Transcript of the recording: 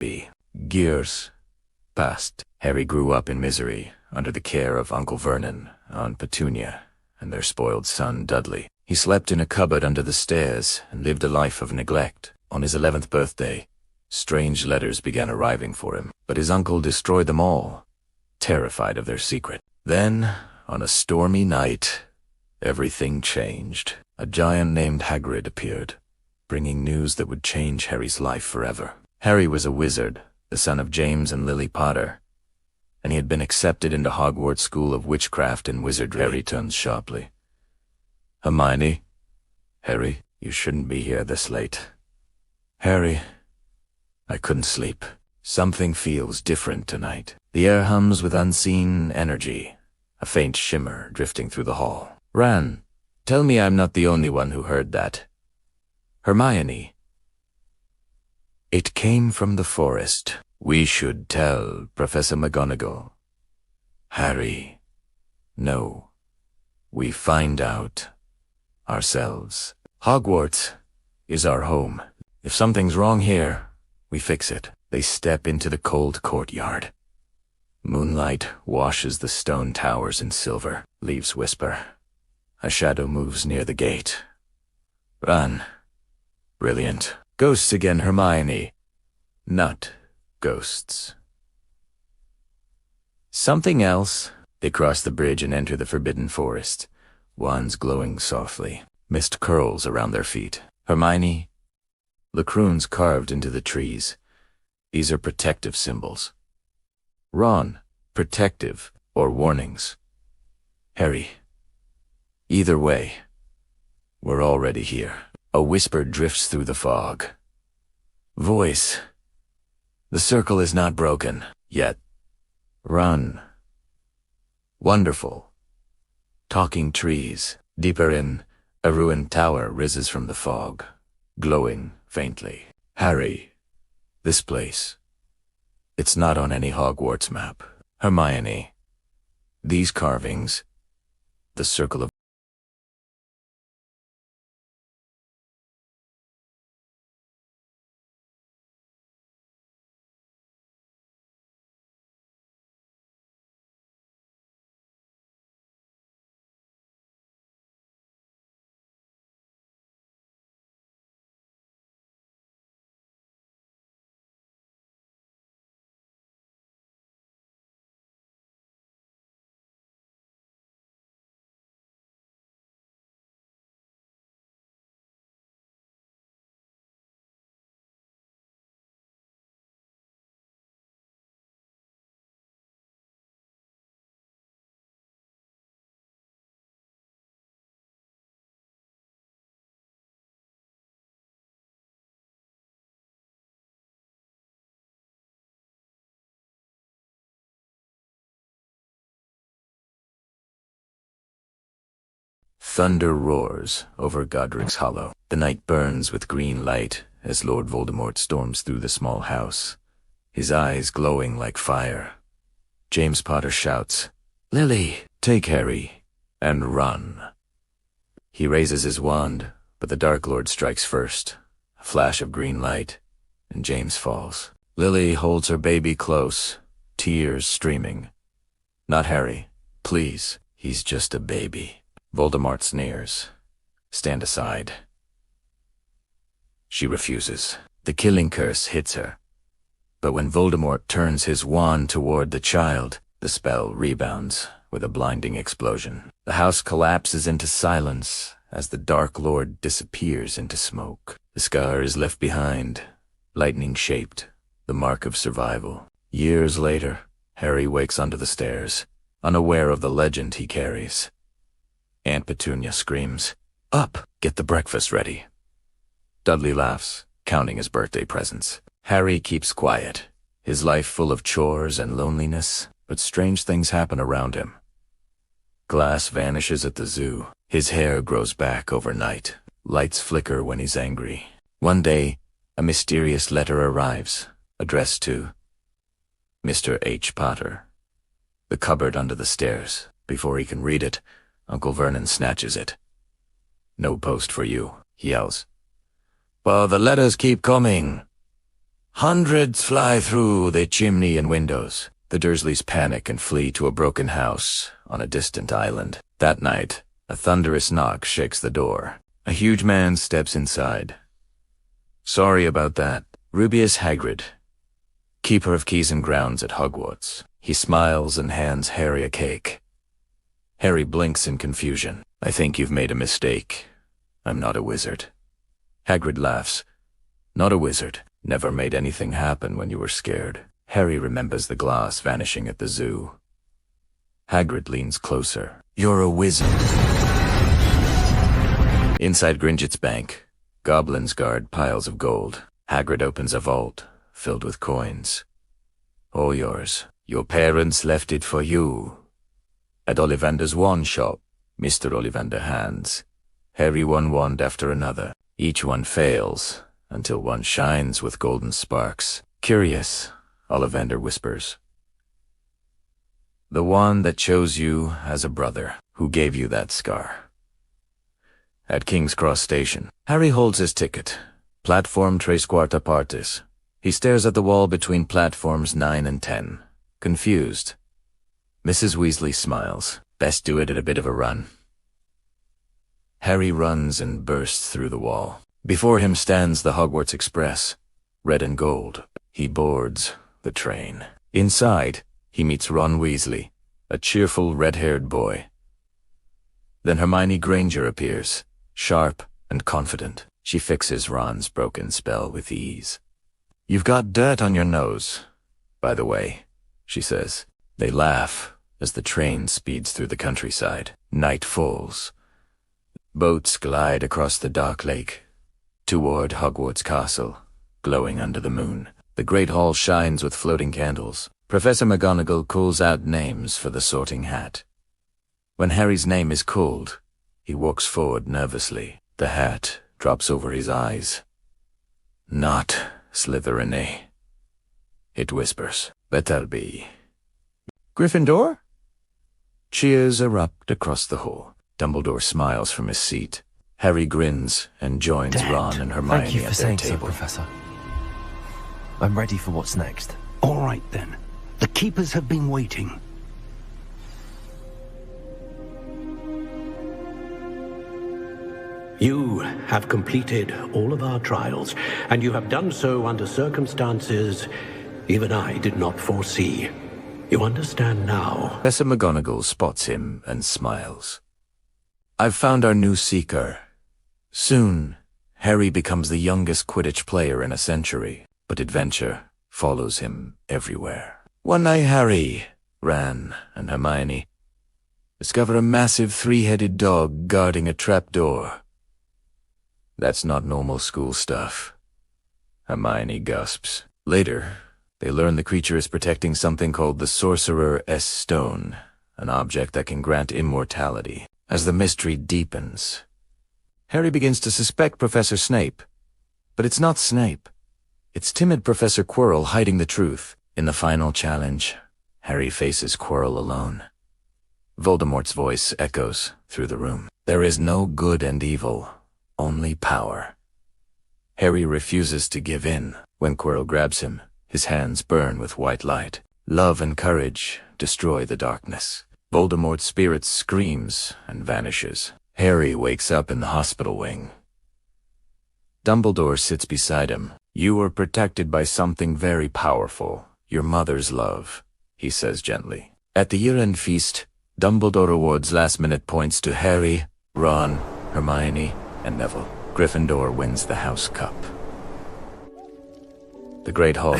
Years passed. Harry grew up in misery under the care of Uncle Vernon, Aunt Petunia, and their spoiled son Dudley. He slept in a cupboard under the stairs and lived a life of neglect. On his 11th birthday, strange letters began arriving for him, but his uncle destroyed them all, terrified of their secret. Then, on a stormy night, everything changed. A giant named Hagrid appeared, bringing news that would change Harry's life forever. Harry was a wizard, the son of James and Lily Potter, and he had been accepted into Hogwarts School of Witchcraft and Wizardry. Harry turns sharply. Hermione? Harry, you shouldn't be here this late. Harry, I couldn't sleep. Something feels different tonight. The air hums with unseen energy, a faint shimmer drifting through the hall. Ron, tell me I'm not the only one who heard that. Hermione. It came from the forest. We should tell Professor McGonagall. Harry. No. We find out ourselves. Hogwarts is our home. If something's wrong here, we fix it. They step into the cold courtyard. Moonlight washes the stone towers in silver. Leaves whisper. A shadow moves near the gate. Run. Brilliant. Ghosts again, Hermione. Not ghosts. Something else. They cross the bridge and enter the forbidden forest, wands glowing softly. Mist curls around their feet. Hermione. Lacroons carved into the trees. These are protective symbols. Ron. Protective or warnings. Harry. Either way, we're already here. A whisper drifts through the fog. Voice. The circle is not broken, yet. Run. Wonderful. Talking trees. Deeper in, a ruined tower rises from the fog, glowing faintly. Harry. This place. It's not on any Hogwarts map. Hermione. These carvings. The circle of Thunder roars over Godric's Hollow. The night burns with green light as Lord Voldemort storms through the small house, his eyes glowing like fire. James Potter shouts, Lily, take Harry, and run. He raises his wand, but the Dark Lord strikes first. A flash of green light, and James falls. Lily holds her baby close, tears streaming. Not Harry, please, he's just a baby. Voldemort sneers. Stand aside. She refuses. The killing curse hits her. But when Voldemort turns his wand toward the child, the spell rebounds with a blinding explosion. The house collapses into silence as the Dark Lord disappears into smoke. The scar is left behind, lightning-shaped, the mark of survival. Years later, Harry wakes under the stairs, unaware of the legend he carries. Aunt Petunia screams, Up! Get the breakfast ready. Dudley laughs, counting his birthday presents. Harry keeps quiet, his life full of chores and loneliness, but strange things happen around him. Glass vanishes at the zoo. His hair grows back overnight. Lights flicker when he's angry. One day, a mysterious letter arrives, addressed to Mr. H. Potter. The cupboard under the stairs. Before he can read it, Uncle Vernon snatches it. No post for you, he yells. But the letters keep coming. Hundreds fly through the chimney and windows. The Dursleys panic and flee to a broken house on a distant island. That night, a thunderous knock shakes the door. A huge man steps inside. Sorry about that. Rubeus Hagrid, keeper of keys and grounds at Hogwarts. He smiles and hands Harry a cake. Harry blinks in confusion. I think you've made a mistake. I'm not a wizard. Hagrid laughs. Not a wizard. Never made anything happen when you were scared. Harry remembers the glass vanishing at the zoo. Hagrid leans closer. You're a wizard. Inside Gringotts Bank, goblins guard piles of gold. Hagrid opens a vault filled with coins. All yours. Your parents left it for you. At Ollivander's wand shop, Mr. Ollivander hands Harry one wand after another. Each one fails, until one shines with golden sparks. Curious, Ollivander whispers. The one that chose you as a brother, who gave you that scar. At King's Cross Station, Harry holds his ticket. Platform tres quarta partes. He stares at the wall between platforms 9 and 10. Confused. Mrs. Weasley smiles. Best do it at a bit of a run. Harry runs and bursts through the wall. Before him stands the Hogwarts Express, red and gold. He boards the train. Inside, he meets Ron Weasley, a cheerful red-haired boy. Then Hermione Granger appears, sharp and confident. She fixes Ron's broken spell with ease. You've got dirt on your nose, by the way, she says. They laugh as the train speeds through the countryside. Night falls. Boats glide across the dark lake toward Hogwarts Castle, glowing under the moon. The great hall shines with floating candles. Professor McGonagall calls out names for the sorting hat. When Harry's name is called, he walks forward nervously. The hat drops over his eyes. Not Slytherin, it whispers. Better be. Gryffindor? Cheers erupt across the hall. Dumbledore smiles from his seat. Harry grins and joins Ron and Hermione thank you for at their saying table. so, Professor. I'm ready for what's next. All right, then. The Keepers have been waiting. You have completed all of our trials, and you have done so under circumstances even I did not foresee. You understand now? Professor McGonagall spots him and smiles. I've found our new seeker. Soon, Harry becomes the youngest Quidditch player in a century, but adventure follows him everywhere. One night Harry, Ron, and Hermione discover a massive 3-headed dog guarding a trapdoor. That's not normal school stuff. Hermione gasps. Later, they learn the creature is protecting something called the Sorcerer's Stone, an object that can grant immortality. As the mystery deepens, Harry begins to suspect Professor Snape. But it's not Snape. It's timid Professor Quirrell hiding the truth. In the final challenge, Harry faces Quirrell alone. Voldemort's voice echoes through the room. There is no good and evil, only power. Harry refuses to give in. When Quirrell grabs him, his hands burn with white light. Love and courage destroy the darkness. Voldemort's spirit screams and vanishes. Harry wakes up in the hospital wing. Dumbledore sits beside him. You were protected by something very powerful, your mother's love, he says gently. At the year-end feast, Dumbledore awards last-minute points to Harry, Ron, Hermione, and Neville. Gryffindor wins the House Cup. The Great Hall